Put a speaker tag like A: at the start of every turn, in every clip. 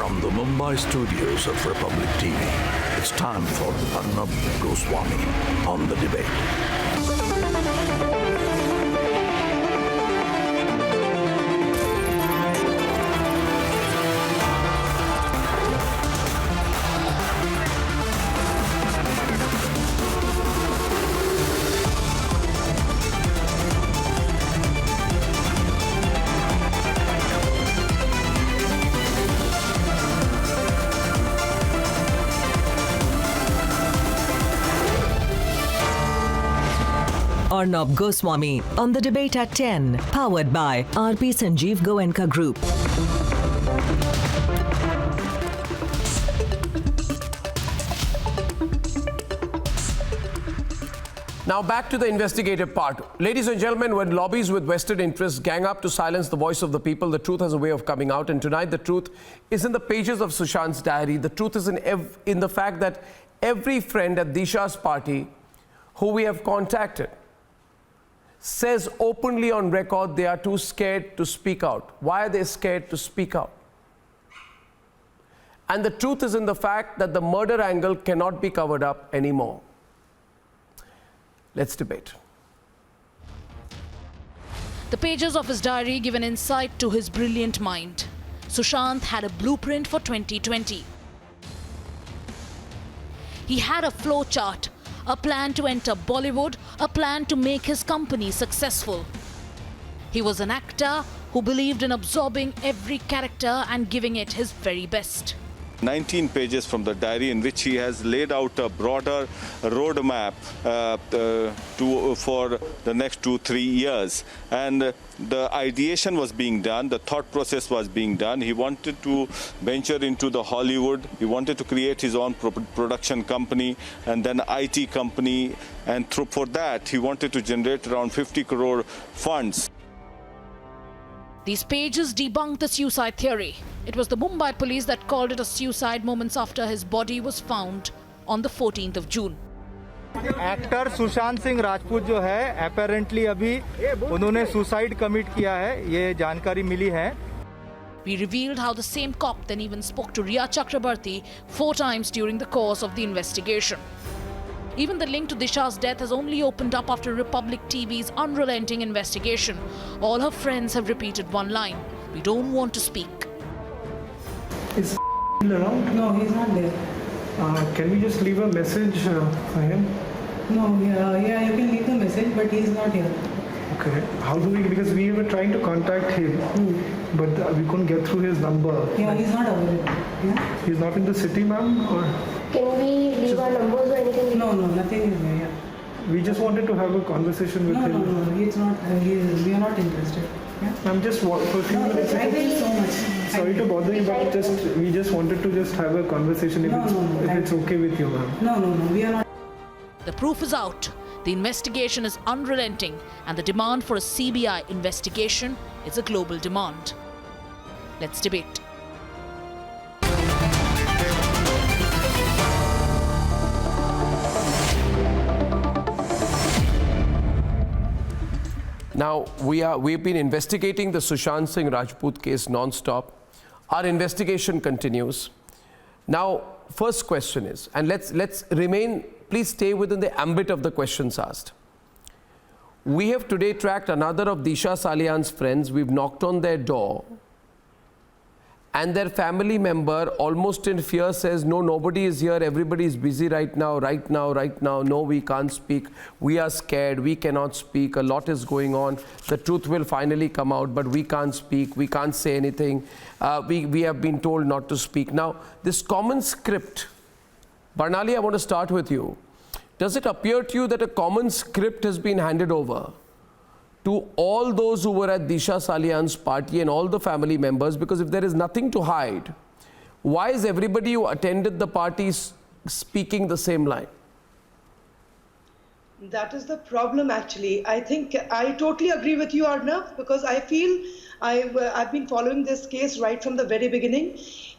A: From the Mumbai studios of Republic TV, it's time for Arnab Goswami on the debate.
B: Arnab Goswami on the debate at 10, powered by RP Sanjeev Goenka Group.
C: Now back to the investigative part. Ladies and gentlemen, when lobbies with vested interests gang up to silence the voice of the people, the truth has a way of coming out. And tonight the truth is in the pages of Sushant's diary. The truth is in the fact that every friend at Disha's party who we have contacted says openly on record they are too scared to speak out. Why are they scared to speak out? And the truth is in the fact that the murder angle cannot be covered up anymore. Let's debate.
D: The pages of his diary give an insight to his brilliant mind. Sushant had a blueprint for 2020. He had a flow chart, a plan to enter Bollywood, a plan to make his company successful. He was an actor who believed in absorbing every character and giving it his very best.
E: 19 pages from the diary in which he has laid out a broader roadmap for the next 2-3 years. And the ideation was being done, the thought process was being done. He wanted to venture into the Hollywood, he wanted to create his own production company and then IT company, and for that he wanted to generate around 50 crore funds.
D: These pages debunk the suicide theory. It was the Mumbai police that called it a suicide moments after his body was found on the 14th of June.
F: Actor Sushant Singh Rajput जो है apparently अभी उन्होंने suicide commit किया है, ये जानकारी मिली है.
D: We revealed how the same cop then even spoke to Riya Chakrabarti 4 times during the course of the investigation. Even the link to Disha's death has only opened up after Republic TV's unrelenting investigation. All her friends have repeated one line: "We don't want to speak."
G: Is around?
H: No, he's not there.
G: Can we just leave a message for him?
H: No, yeah, you can leave the message, but he's not here.
G: Okay. How do we? Because we were trying to contact him, but we couldn't get through his number.
H: Yeah, he's not available. Yeah.
G: He's not in the city, ma'am, or?
I: Can we leave our numbers or anything?
H: No, nothing is there. Yeah.
G: We just wanted to have a conversation with him.
H: No, he's not. We are not interested. Yeah.
G: I'm just for a few minutes.
H: Thank you so much.
G: Sorry to bother you, but we just wanted to just have a conversation. If it's okay with you, ma'am.
H: No, we are not.
D: The proof is out. The investigation is unrelenting, and the demand for a CBI investigation is a global demand. Let's debate.
C: Now, we've been investigating the Sushant Singh Rajput case non-stop. Our investigation continues. Now, first question is, and let's remain, please stay within the ambit of the questions asked. We have today tracked another of Disha Salian's friends. We've knocked on their door, and their family member, almost in fear, says, "No, nobody is here. Everybody is busy right now. No, we can't speak. We are scared. We cannot speak. A lot is going on. The truth will finally come out, but we can't speak. We can't say anything. We have been told not to speak." Now, this common script, Barnali, I want to start with you. Does it appear to you that a common script has been handed over to all those who were at Disha Salian's party and all the family members? Because if there is nothing to hide, why is everybody who attended the party speaking the same line?
J: That is the problem, actually. I think I totally agree with you, Arnab, because I feel I've been following this case right from the very beginning.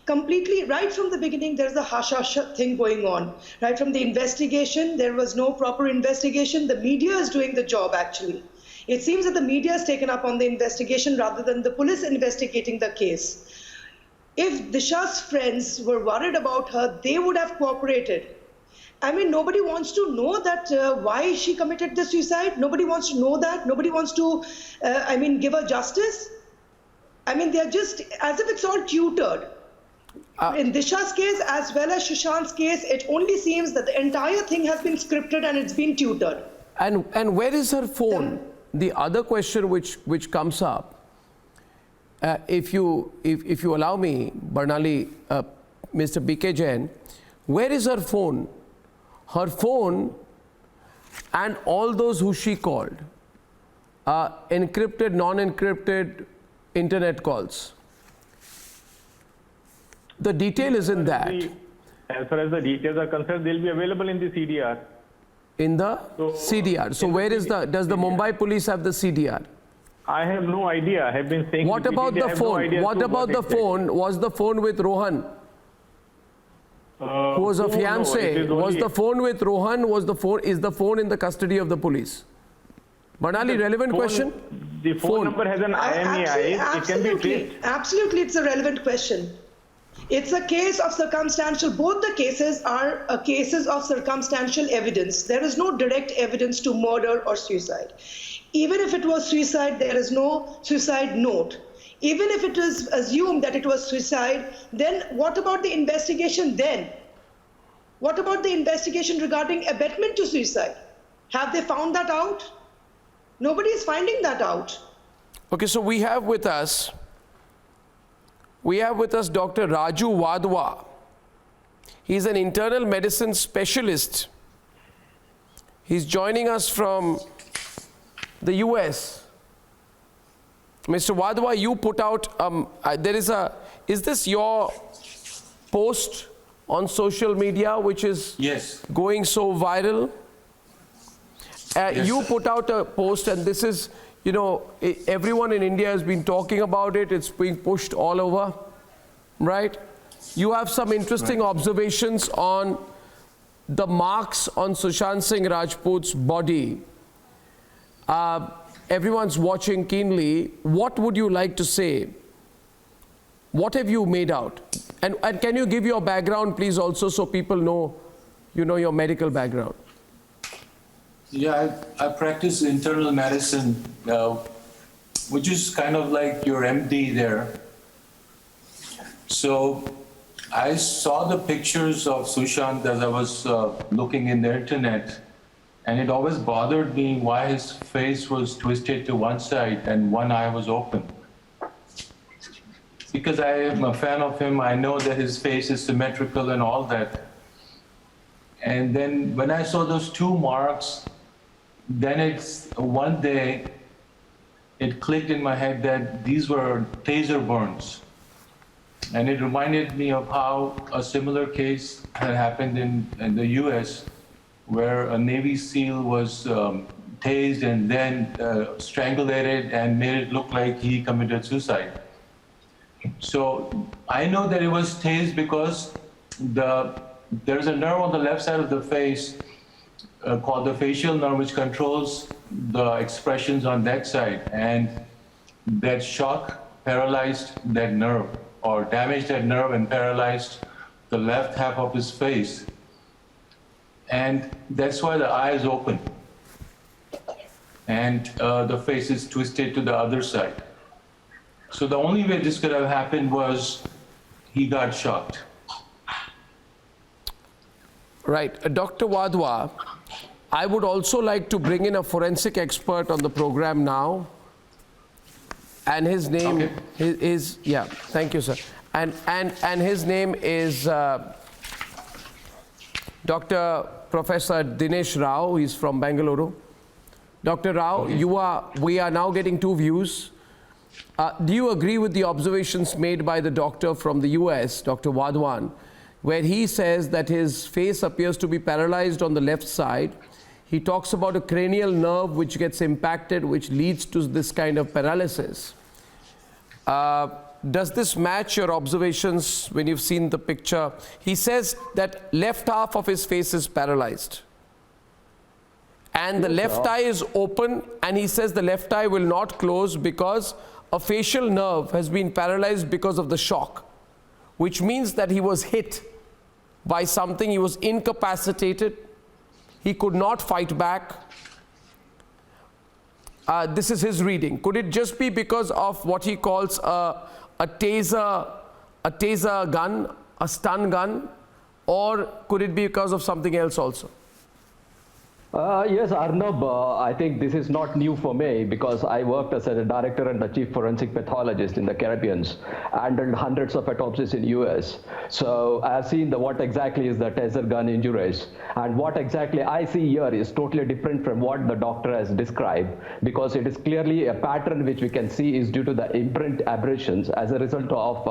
J: Completely, right from the beginning, there's a hush-hush thing going on. Right from the investigation, there was no proper investigation. The media is doing the job, actually. It seems that the media has taken up on the investigation rather than the police investigating the case. If Disha's friends were worried about her, they would have cooperated. I mean, nobody wants to know that why she committed the suicide. Nobody wants to know that. Nobody wants to, give her justice. I mean, they're just as if it's all tutored. In Disha's case, as well as Sushant's case, it only seems that the entire thing has been scripted and it's been tutored.
C: And where is her phone? The other question which comes up, if you allow me, Barnali, Mr. B.K. Jain, where is her phone? Her phone and all those who she called, encrypted, non-encrypted internet calls. The detail is in that.
K: As far as the details are concerned, they'll be available in the CDR.
C: In the CDR. So where is does the Mumbai police have the CDR?
K: I have no idea. I have been saying.
C: What about the phone? What about the phone? Was the phone with Rohan? Who was a fiance? Was the phone with Rohan? Is the phone in the custody of the police? Banali, relevant question?
K: The phone number has an IMEI. It can be traced.
J: Absolutely, it's a relevant question. It's a case of circumstantial, both the cases are cases of circumstantial evidence. There is no direct evidence to murder or suicide. Even if it was suicide, there is no suicide note. Even if it is assumed that it was suicide, then what about the investigation then? What about the investigation regarding abetment to suicide? Have they found that out? Nobody is finding that out.
C: Okay, so we have with us Dr. Raju Wadhwa. He's an internal medicine specialist. He's joining us from the US. Mr. Wadhwa, you put out, is this your post on social media which is going so viral? You put out a post, and this is, everyone in India has been talking about it. It's being pushed all over, right? You have some interesting observations on the marks on Sushant Singh Rajput's body. Everyone's watching keenly. What would you like to say? What have you made out? And can you give your background, please, also, so people know, your medical background?
L: Yeah, I practice internal medicine, which is kind of like your MD there. So I saw the pictures of Sushant as I was looking in the internet, and it always bothered me why his face was twisted to one side and one eye was open. Because I am a fan of him, I know that his face is symmetrical and all that. And then when I saw those two marks, then one day it clicked in my head that these were taser burns. And it reminded me of how a similar case had happened in the US, where a Navy SEAL was tased and then strangulated and made it look like he committed suicide. So I know that it was tased because there's a nerve on the left side of the face called the facial nerve, which controls the expressions on that side, and that shock paralyzed that nerve, or damaged that nerve and paralyzed the left half of his face. And that's why the eye is open and the face is twisted to the other side. So the only way this could have happened was he got shocked.
C: Right. Dr. Wadhwa, I would also like to bring in a forensic expert on the program now. And his name is, thank you, sir. And his name is Dr. Professor Dinesh Rao. He's from Bengaluru. Dr. Rao, we are now getting two views. Do you agree with the observations made by the doctor from the US, Dr. Wadhwan, where he says that his face appears to be paralyzed on the left side? He talks about a cranial nerve which gets impacted, which leads to this kind of paralysis. Does this match your observations when you've seen the picture? He says that left half of his face is paralyzed. And the left eye is open, and he says the left eye will not close because a facial nerve has been paralyzed because of the shock. which means that he was hit by something, he was incapacitated, he could not fight back. This is his reading. Could it just be because of what he calls a taser gun, a stun gun, or could it be because of something else also?
M: Yes, Arnab, I think this is not new for me because I worked as a director and the chief forensic pathologist in the Caribbean and did hundreds of autopsies in US. So I've seen what exactly is the taser gun injuries, and what exactly I see here is totally different from what the doctor has described, because it is clearly a pattern which we can see is due to the imprint abrasions as a result of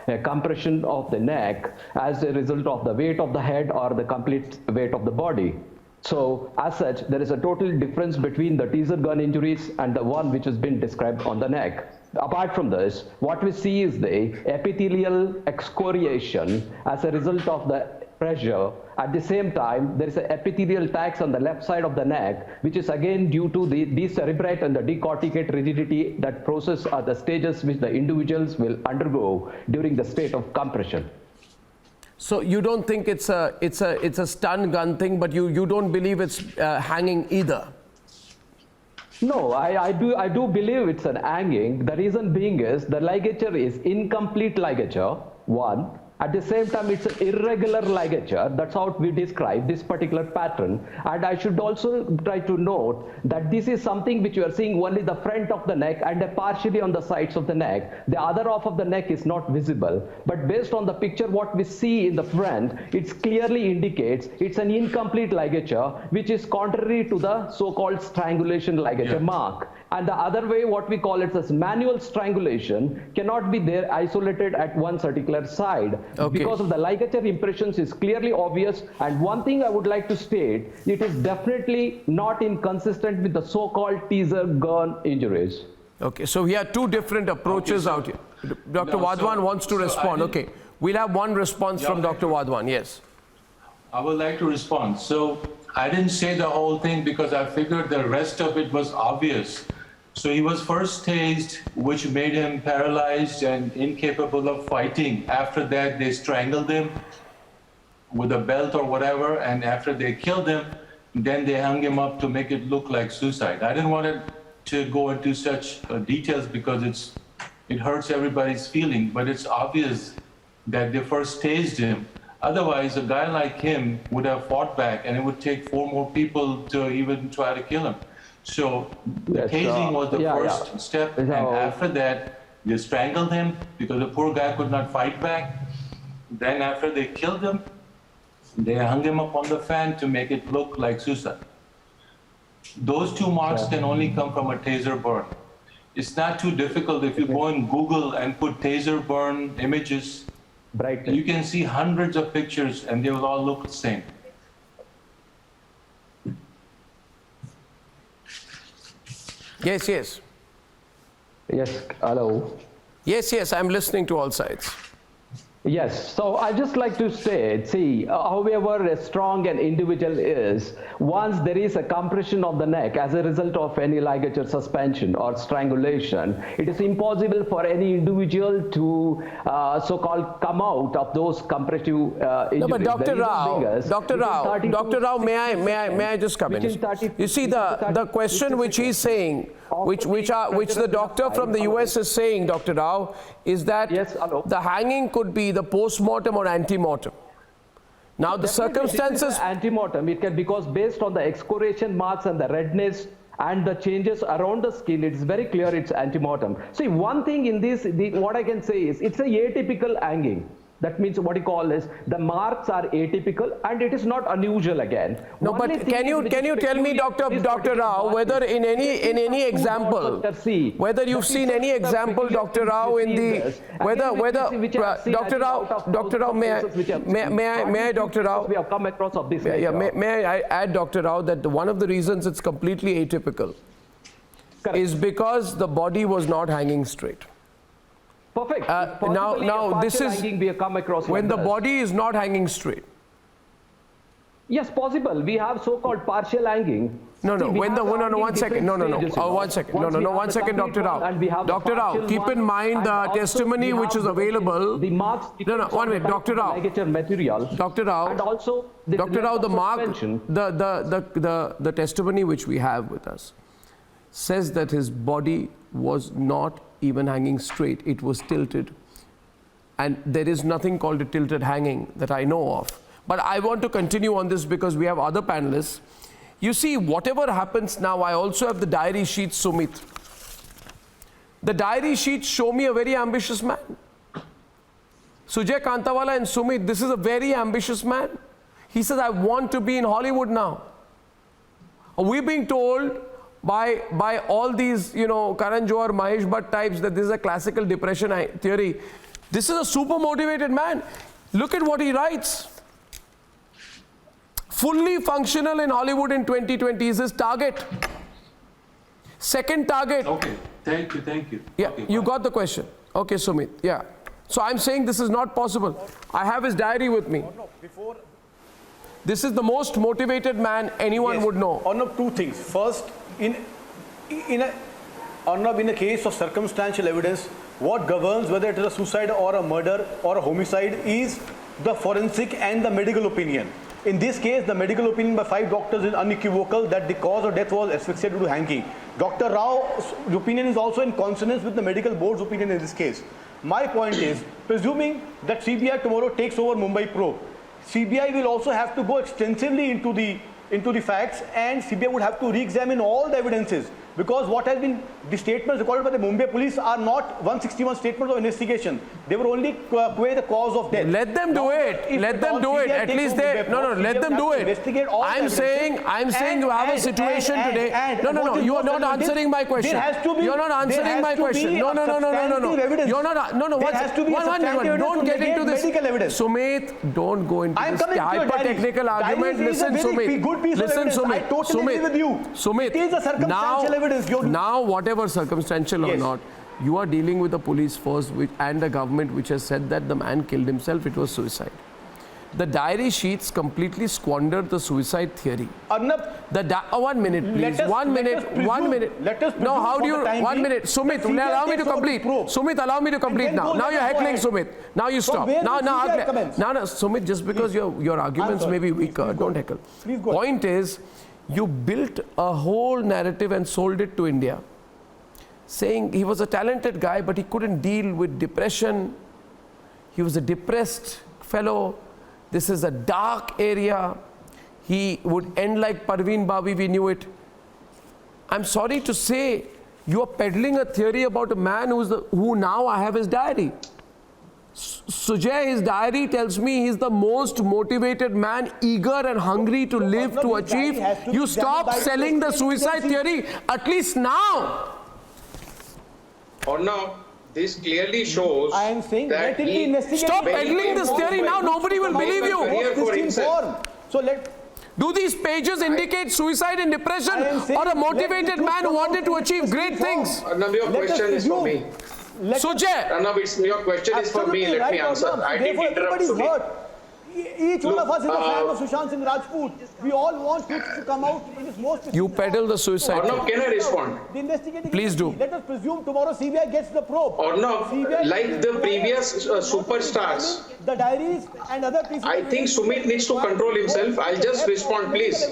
M: a compression of the neck, as a result of the weight of the head or the complete weight of the body. So as such, there is a total difference between the taser gun injuries and the one which has been described on the neck. Apart from this, what we see is the epithelial excoriation as a result of the pressure. At the same time, there is an epithelial tax on the left side of the neck, which is again due to the decerebrate and the decorticate rigidity that process are the stages which the individuals will undergo during the state of compression.
C: So you don't think it's a stun gun thing, but you don't believe it's hanging either?
M: No, I do believe it's an hanging. The reason being is the ligature is incomplete ligature, one. At the same time, it's an irregular ligature. That's how we describe this particular pattern. And I should also try to note that this is something which you are seeing only the front of the neck and partially on the sides of the neck. The other half of the neck is not visible. But based on the picture, what we see in the front, it clearly indicates it's an incomplete ligature, which is contrary to the so-called strangulation ligature mark. And the other way, what we call it as manual strangulation, cannot be there isolated at one particular side. Okay. Because of the ligature impressions is clearly obvious. And one thing I would like to state, it is definitely not inconsistent with the so-called taser gun injuries.
C: Okay, so we have two different approaches out here. Dr. Wadhwan wants to respond. Okay, we'll have one response from Dr. Wadhwan. Yes.
L: I would like to respond. So I didn't say the whole thing because I figured the rest of it was obvious. So he was first tased, which made him paralyzed and incapable of fighting. After that, they strangled him with a belt or whatever, and after they killed him, then they hung him up to make it look like suicide. I didn't want to go into such details because it hurts everybody's feeling, but it's obvious that they first tased him. Otherwise, a guy like him would have fought back, and it would take 4 more people to even try to kill him. So the tasing was the first step, and after that, they strangled him because the poor guy could not fight back. Then after they killed him, they hung him up on the fan to make it look like suicide. Those 2 marks can only come from a taser burn. It's not too difficult. If you go on Google and put taser burn images, you can see hundreds of pictures and they will all look the same.
C: Yes, yes.
M: Yes, hello.
C: Yes, yes, I'm listening to all sides.
M: Yes, so I just like to say, see, however strong an individual is, once there is a compression of the neck as a result of any ligature suspension or strangulation, it is impossible for any individual to so-called come out of those compressive injuries.
C: No, but Dr. Rao, may I just come in? You see, the question which he's saying, which the doctor from the US is saying, Dr. Rao, is that the hanging could be the post-mortem or ante-mortem. Now the circumstances...
M: Ante-mortem, it can, because based on the excoriation marks and the redness and the changes around the skin, it is very clear it's ante-mortem. See, one thing in this, what I can say is, it's a atypical hanging. That means what you call is the marks are atypical and it is not unusual again.
C: No, but can you tell me, Dr. Rao, whether in any example, whether you've seen any example, Dr. Rao, in the Dr. Rao, may I, Dr. Rao,
M: we have come across of this.
C: May I add, Dr. Rao, that one of the reasons it's completely atypical is because the body was not hanging straight.
M: Perfect.
C: Now this is when the body is not hanging straight.
M: Yes, possible. We have so-called partial hanging.
C: No, one second. No, 1 second. One second, Dr. Rao. Dr. Rao, keep in mind the testimony which is available.
M: The marks.
C: 1 minute, Dr. Rao.
M: Material.
C: Dr. Rao.
M: And also
C: Dr. Rao, the testimony which we have with us says that his body was not even hanging straight. It was tilted. And there is nothing called a tilted hanging that I know of. But I want to continue on this because we have other panelists. You see, whatever happens now, I also have the diary sheets, Sumit. The diary sheets show me a very ambitious man. Sujay Kantawala and Sumit, this is a very ambitious man. He says, I want to be in Hollywood now. We're being told by all these, Karan Johar, Mahesh Bhatt types that this is a classical depression theory. This is a super motivated man. Look at what he writes. Fully functional in Hollywood in 2020 is his target. Second target.
L: Okay, thank you.
C: Yeah,
L: okay,
C: you got the question. Okay, Sumit, yeah. So I'm saying this is not possible. I have his diary with me. This is the most motivated man anyone would know.
N: Arnab, two things. First, in a case of circumstantial evidence, what governs whether it is a suicide or a murder or a homicide is the forensic and the medical opinion. In this case, the medical opinion by 5 doctors is unequivocal that the cause of death was asphyxia due to hanging. Dr. Rao's opinion is also in consonance with the medical board's opinion in this case. My point is, presuming that CBI tomorrow takes over Mumbai probe, CBI will also have to go extensively into the facts, and CBI would have to re-examine all the evidences, because what has been the statements recorded by the Mumbai police are not 161 statements of investigation. They were only query the cause of death.
C: Let them do it. Let them do it. At least they let them do it. I'm saying you have a situation today. No. You are not answering my question. You are not answering my question. No. You're not. No. Don't get into this. Sumit, don't go into this hyper-technical argument. Listen, Sumit. Listen, Sumit. Sumit.
N: It is a circumstantial evidence.
C: Now, whatever circumstantial or not, you are dealing with the police force and the government which has said that the man killed himself, it was suicide. The diary sheets completely squandered the suicide theory.
N: Arnab,
C: 1 minute, please. 1 minute.
N: Let us
C: no, how do you? 1 minute. Sumit, allow me to complete. Sumit, allow me to complete now. Now you're heckling, Sumit. Now you stop. Now, Sumit, just because your arguments may be weaker, don't heckle. Point is, you built a whole narrative and sold it to India, saying he was a talented guy, but he couldn't deal with depression. He was a depressed fellow. This is a dark area. He would end like Parveen Babi, we knew it. I'm sorry to say, you are peddling a theory about a man who now I have his diary. Sujay, his diary tells me he's the most motivated man, eager and hungry to live, to achieve. You stop selling the suicide theory, at least now.
O: Or now, this clearly shows
N: I am saying
O: that
C: stop peddling this theory now, nobody will believe you.
N: So
C: do these pages indicate suicide and depression or a motivated man who wanted to achieve great things?
O: Arnab, your question is for me.
C: Sujay!
O: Arnab, your question is for me. Let me answer. I didn't interrupt Sumit.
N: Each one of us is a fan of Sushant Singh Rajput. We all want truth to come out in its most...
C: You peddle the suicide.
O: Arnab, can I respond?
C: Please do.
N: Let us presume tomorrow CBI gets the probe.
O: Arnab, like the previous superstars,
N: the diaries and other pieces...
O: I think Sumit needs to control himself. I'll just respond, please.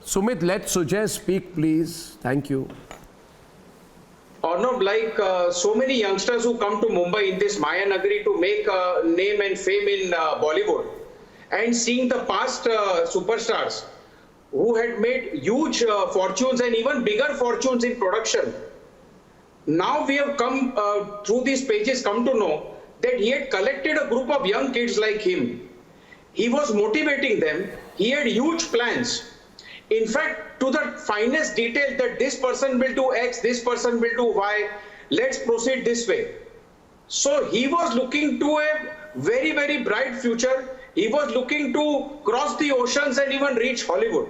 C: Sumit, let Sujay speak, please. Thank you.
O: Arnab, like so many youngsters who come to Mumbai in this Maya Nagari to make name and fame in Bollywood, and seeing the past superstars who had made huge fortunes and even bigger fortunes in production. Now we have come through these pages come to know that he had collected a group of young kids like him. He was motivating them. He had huge plans. In fact, to the finest detail that this person will do X, this person will do Y, let's proceed this way. So he was looking to a very, very bright future. He was looking to cross the oceans and even reach Hollywood.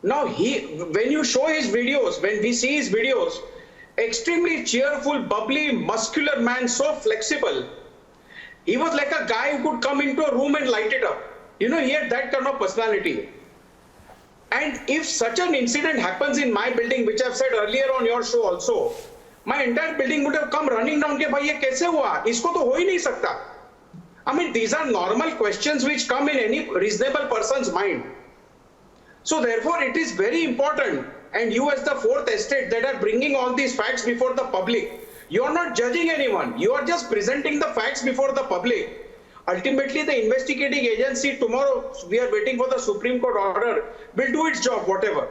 O: Now, when you show his videos, when we see his videos, extremely cheerful, bubbly, muscular man, so flexible. He was like a guy who could come into a room and light it up. You know, he had that kind of personality. And if such an incident happens in my building, which I've said earlier on your show also, my entire building would have come running down ke bhai ye kaise hua? Isko to ho hi nahi sakta. I mean, these are normal questions which come in any reasonable person's mind. So therefore, it is very important, and you as the fourth estate that are bringing all these facts before the public, you are not judging anyone. You are just presenting the facts before the public. Ultimately, the investigating agency tomorrow, we are waiting for the Supreme Court order, will do its job, whatever.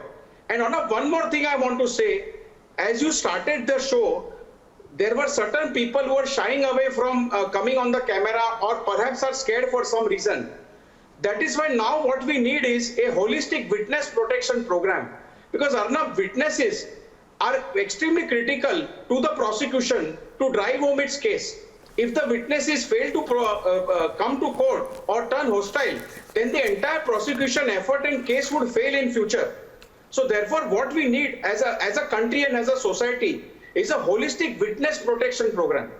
O: And Arnab, one more thing I want to say, as you started the show, there were certain people who were shying away from coming on the camera or perhaps are scared for some reason. That is why now what we need is a holistic witness protection program. Because Arnab, witnesses are extremely critical to the prosecution to drive home its case. If the witnesses fail to come to court or turn hostile, then the entire prosecution effort and case would fail in future. So therefore, what we need as a country and as a society is a holistic witness protection program.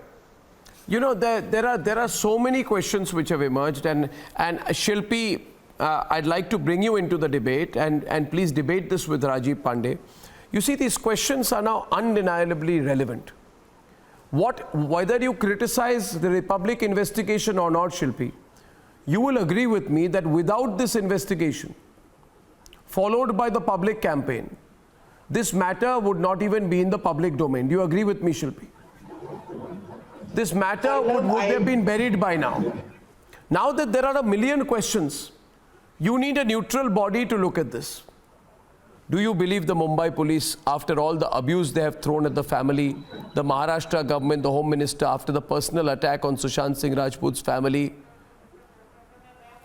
C: You know, there are so many questions which have emerged, and Shilpi, I'd like to bring you into the debate, and please debate this with Rajiv Pandey. You see, these questions are now undeniably relevant. Whether you criticize the Republic investigation or not, Shilpi, you will agree with me that without this investigation, followed by the public campaign, this matter would not even be in the public domain. Do you agree with me, Shilpi? This matter would have been buried by now. Now that there are a million questions, you need a neutral body to look at this. Do you believe the Mumbai police, after all the abuse they have thrown at the family, the Maharashtra government, the Home Minister, after the personal attack on Sushant Singh Rajput's family,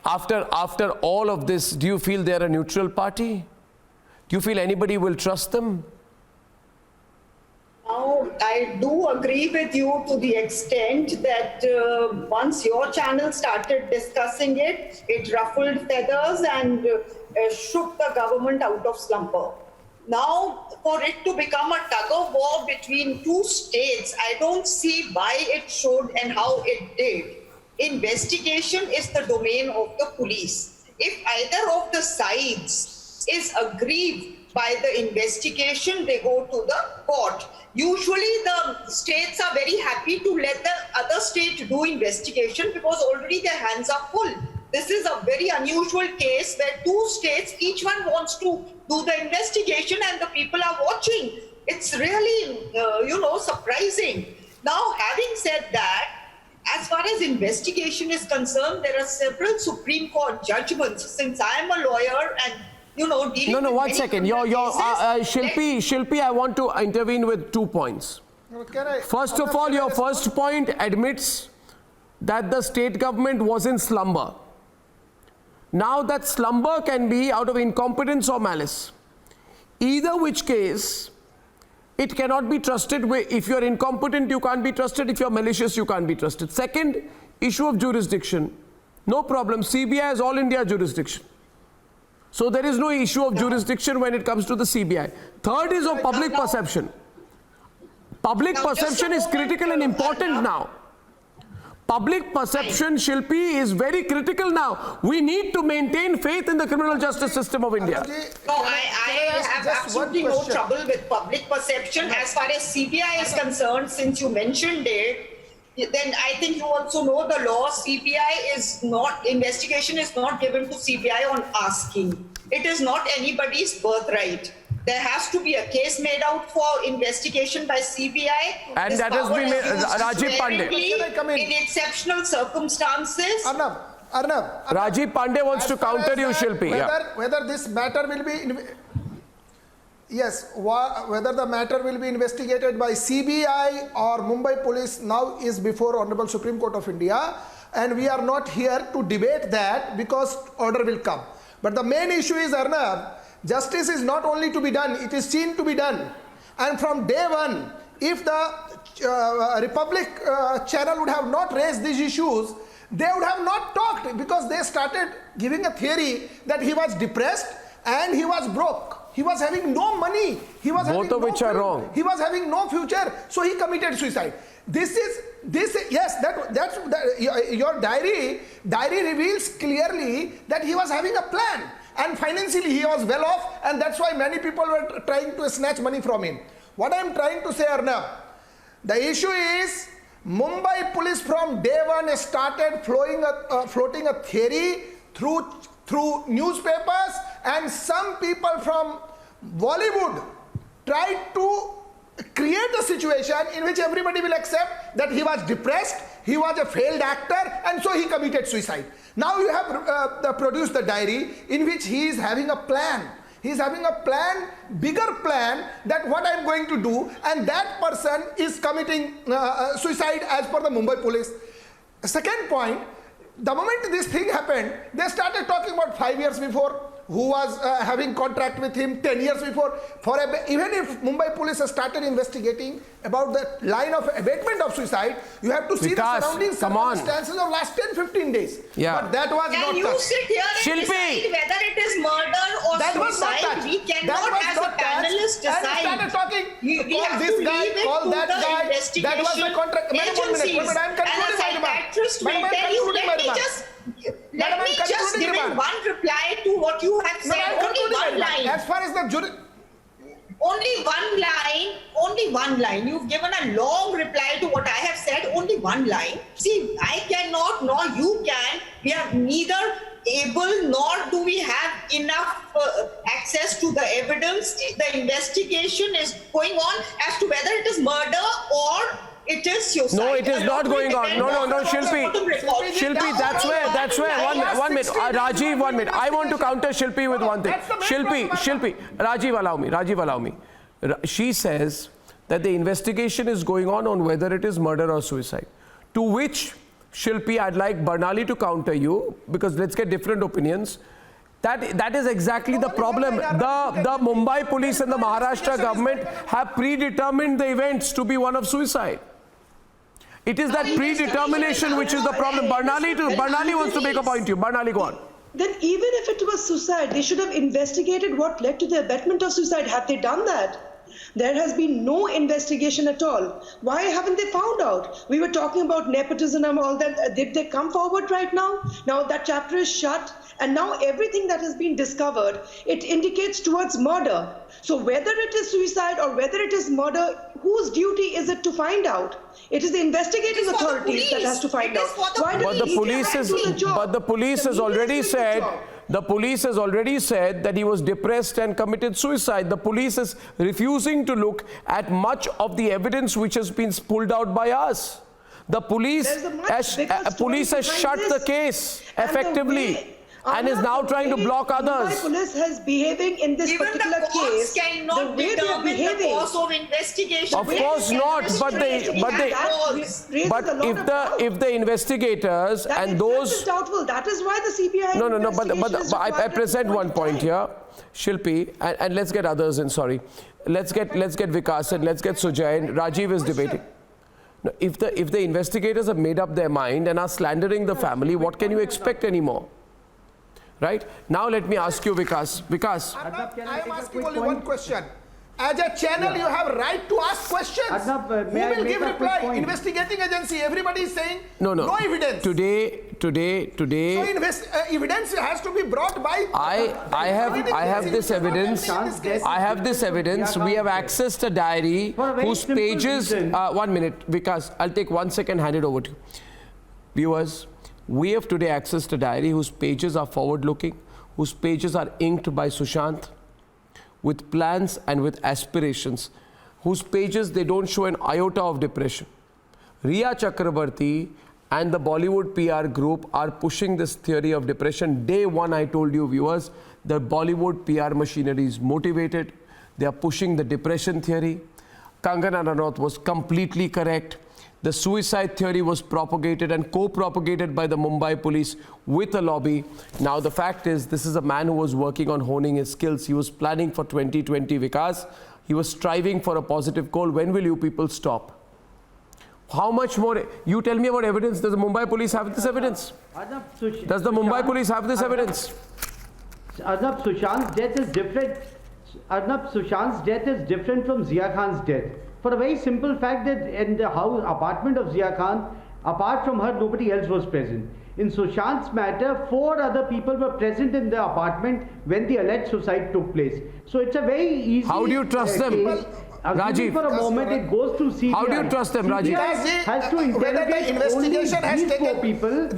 C: after all of this, do you feel they are a neutral party? Do you feel anybody will trust them?
P: Now, I do agree with you to the extent that once your channel started discussing it, it ruffled feathers and shook the government out of slumber. Now, for it to become a tug of war between two states, I don't see why it should and how it did. Investigation is the domain of the police. If either of the sides is aggrieved by the investigation, they go to the court. Usually the states are very happy to let the other state do investigation because already their hands are full. This is a very unusual case where two states, each one wants to do the investigation and the people are watching. It's really, surprising. Now, having said that, as far as investigation is concerned, there are several Supreme Court judgments. Since I am a lawyer and dealing with
C: one second. Shilpi, I want to intervene with 2 points. First of all, your first point admits that the state government was in slumber. Now that slumber can be out of incompetence or malice. Either which case, it cannot be trusted. If you are incompetent, you can't be trusted. If you are malicious, you can't be trusted. Second, issue of jurisdiction. No problem. CBI has all India jurisdiction. So there is no issue of jurisdiction when it comes to the CBI. Third is of public perception. Public perception is critical and important now. Public perception, Shilpi, is very critical now. We need to maintain faith in the criminal justice system of India.
P: No, I have absolutely no trouble with public perception. As far as CBI is concerned, since you mentioned it, then I think you also know the law. Investigation is not given to CBI on asking. It is not anybody's birthright. There has to be a case made out for investigation by CBI.
C: And that has been Rajiv Pandey.
P: In exceptional circumstances.
Q: Arnab.
C: Rajiv Pandey wants to counter you, Shilpi.
Q: Whether this matter will be... whether the matter will be investigated by CBI or Mumbai police now is before Honorable Supreme Court of India, and we are not here to debate that because order will come. But the main issue is, Arnab, justice is not only to be done, it is seen to be done. And from day one, if the Republic channel would have not raised these issues, they would have not talked, because they started giving a theory that he was depressed and he was broke. He was having no money. He was
C: both of which are wrong.
Q: He was having no future, so he committed suicide. Your diary reveals clearly that he was having a plan. and financially he was well off, and that's why many people were trying to snatch money from him. What I am trying to say, Arnab, the issue is Mumbai police from day one started floating a theory through newspapers, and some people from Bollywood tried to create a situation in which everybody will accept that he was depressed, he was a failed actor, and so he committed suicide. Now you have produced the diary in which he is having a plan. He is having a plan, bigger plan, that what I am going to do, and that person is committing suicide as per the Mumbai police. Second point, the moment this thing happened, they started talking about 5 years before, who was having contract with him 10 years before. Even if Mumbai police has started investigating about the line of abatement of suicide, you have to see the surrounding circumstances of last 10-15 days.
C: Yeah.
Q: But that was not
P: Can you sit here and decide whether it is murder or
Q: that
P: suicide? We cannot, as a panelist, decide.
Q: And started talking,
P: we
Q: call
P: have
Q: this
P: to
Q: guy,
P: leave it
Q: call
P: to
Q: that
P: the
Q: guy. That was the contract.
P: agencies.
Q: Madam, I am concluding my remark.
P: Psychiatrist will tell you, let me just give in one reply to what you have said. Only one line.
Q: As far as the jury...
P: Only one line. You've given a long reply to what I have said. Only one line. See, I cannot, nor you can. We are neither able nor do we have enough access to the evidence. The investigation is going on as to whether it is murder or it is suicide.
C: No, it is not going on. No, Shilpi. Shilpi, that's where. One minute. Rajiv, 1 minute. I want to counter Shilpi with one thing. Shilpi. Rajiv, allow me. She says that the investigation is going on whether it is murder or suicide. To which, Shilpi, I'd like Barnali to counter you, because let's get different opinions. That is exactly the problem. The Mumbai police and the Maharashtra government have predetermined the events to be one of suicide. It is that predetermination which is the problem. Barnali wants to make a point to you. Barnali, go on.
J: Then even if it was suicide, they should have investigated what led to the abetment of suicide. Have they done that? There has been no investigation at all. Why haven't they found out? We were talking about nepotism and all that. Did they come forward right now? Now that chapter is shut, and now everything that has been discovered, it indicates towards murder. So whether it is suicide or whether it is murder, whose duty is it to find out? It is the investigating authorities that has to find out.
C: But the police has already said. The police has already said that he was depressed and committed suicide. The police is refusing to look at much of the evidence which has been pulled out by us. The police has shut the case effectively and is now trying to block others.
J: The police has behaving in this particular case.
P: The way they are behaving. The cause of investigation.
C: Of course not, but if the investigators and those
J: is doubtful. That is why the CBI.
C: No. But I present one point here, Shilpi, and let's get others in. Sorry, let's get Vikas and let's get Sujay and Rajiv is debating. No, if the investigators have made up their mind and are slandering the family, what can you expect anymore? Right? Now let me ask you, Vikas.
Q: I am asking only one question. As a channel, you have right to ask questions.
R: Arnab,
Q: who will give reply? Investigating agency. Everybody is saying no evidence.
C: Today.
Q: So evidence has to be brought by.
C: I have this evidence. I have this evidence. We have accessed a diary whose pages. 1 minute, Vikas. I'll take 1 second. Hand it over to you, viewers. We have today accessed a diary whose pages are forward-looking, whose pages are inked by Sushant, with plans and with aspirations, whose pages they don't show an iota of depression. Riya Chakrabarti and the Bollywood PR group are pushing this theory of depression. Day one, I told you, viewers, the Bollywood PR machinery is motivated. They are pushing the depression theory. Kangana Ranaut was completely correct. The suicide theory was propagated and co-propagated by the Mumbai police with a lobby. Now the fact is, this is a man who was working on honing his skills. He was planning for 2020, Vikas. He was striving for a positive goal. When will you people stop? How much more? You tell me about evidence. Does the Mumbai police have this evidence? Does the Mumbai police have this evidence?
R: Arnab, Sushant's death is different. Arnab, Sushant's death is different from Zia Khan's death. For a very simple fact that in the house apartment of Zia Khan, Apart from her, nobody else was present. In Sushant's matter, 4 other people were present in the apartment when the alleged suicide took place. So it's a very easy.
C: How do you trust them? Rajiv,
R: for a moment, it goes to CBI.
C: How do you trust them, Rajiv?
R: CBI has to
Q: whether the investigation has taken
R: people.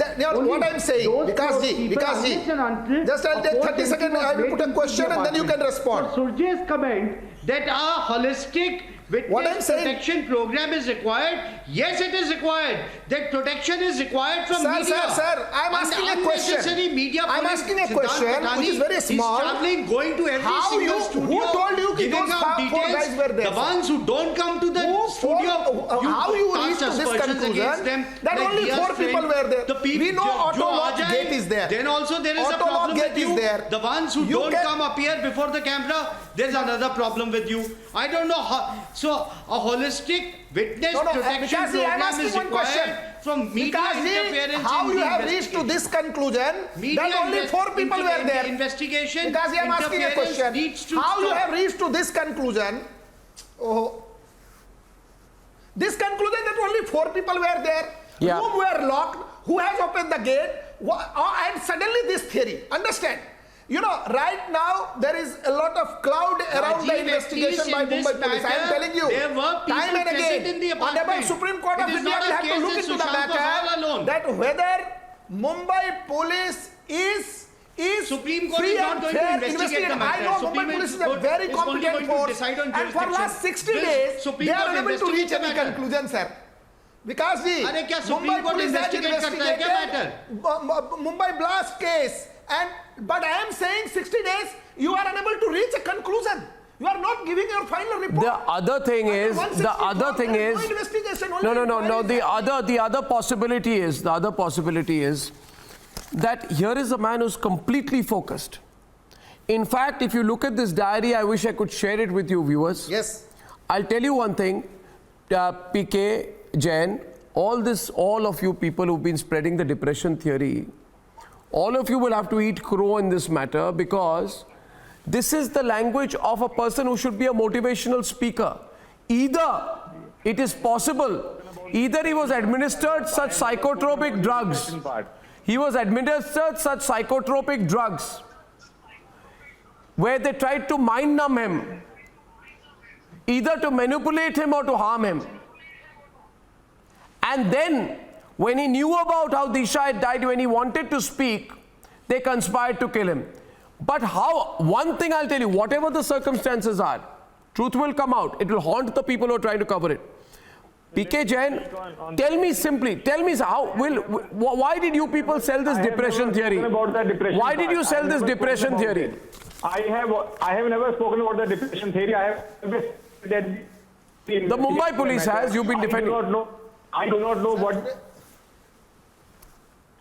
Q: What I'm saying, Vikasji, just I'll take 30 seconds. I will put a question and then you can respond.
R: So Surjay's comment that a holistic witness protection program is required. Yes, it is required. That protection is required from media.
Q: Sir, I'm asking a question.
R: Media
Q: I'm asking a question which is very small.
R: He's traveling, going to every single studio.
Q: Who told you those 4 guys were there?
R: The ones who don't come to the studio.
Q: How you reach to this conclusion that only 4 people were there? We know auto lock gate is there.
R: Then also there is a problem with you. The ones who don't come appear before the camera, there's another problem with you. I don't know how. So a holistic witness protection program is required from media interference.
Q: How you have reached to this conclusion that only 4 people were there?
R: Investigation.
Q: Because I am asking a question. How you have reached to this conclusion? This conclusion that only 4 people were there, whom were locked, who has opened the gate, and suddenly this theory. Understand? You know, right now there is a lot of cloud around the investigation by Mumbai police. I am telling you, time and again, Honorable Supreme Court of India will have to look into the matter that whether Mumbai police is
R: Supreme Court
Q: free
R: is not
Q: and
R: going
Q: fair
R: to investigate the matter.
Q: I know Mumbai police is a very competent force, and for last 60 days they are unable to reach any conclusion, sir. Because Mumbai police has investigated Mumbai blast case, but I am saying 60 days you are unable to reach a conclusion. You are not giving your final report.
C: The other thing is, the other possibility is that here is a man who's completely focused. In fact, if you look at this diary, I wish I could share it with you viewers.
Q: Yes.
C: I'll tell you one thing, PK, Jain, all of you people who've been spreading the depression theory, all of you will have to eat crow in this matter, because this is the language of a person who should be a motivational speaker. Either it is possible, either he was administered such psychotropic drugs, where they tried to mind numb him, either to manipulate him or to harm him. And then, when he knew about how Disha had died, when he wanted to speak, they conspired to kill him. But one thing I'll tell you, whatever the circumstances are, truth will come out. It will haunt the people who are trying to cover it. PK Jain, tell me simply, why did you people sell this depression theory? Why did you sell this depression theory?
K: I have never spoken about the depression theory.
C: The Mumbai police has, you've been defending.
K: I do not know what.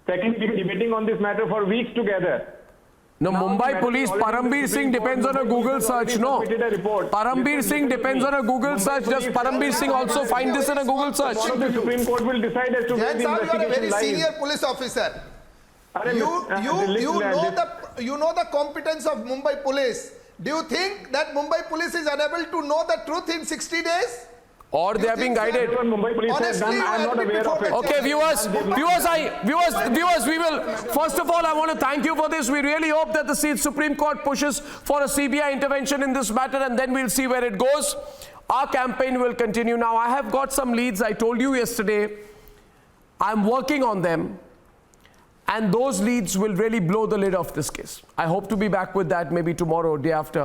K: Second, we've been debating on this matter for weeks together.
C: No, Mumbai police, Parambir Singh depends on a Google search, no. Parambir Singh depends on a Google search. Does Parambir Singh also find this in a Google search?
K: The Supreme Court will decide as to where the investigation lies.
Q: You are a very senior police officer. You know the competence of Mumbai police. Do you think that Mumbai police is unable to know the truth in 60 days?
C: Or they are being guided.
Q: Honestly, I am not aware of it.
C: Okay, viewers, we will, first of all, I want to thank you for this. We really hope that the Supreme Court pushes for a CBI intervention in this matter, and then we'll see where it goes. Our campaign will continue. Now, I have got some leads. I told you yesterday, I'm working on them, and those leads will really blow the lid off this case. I hope to be back with that maybe tomorrow or day after.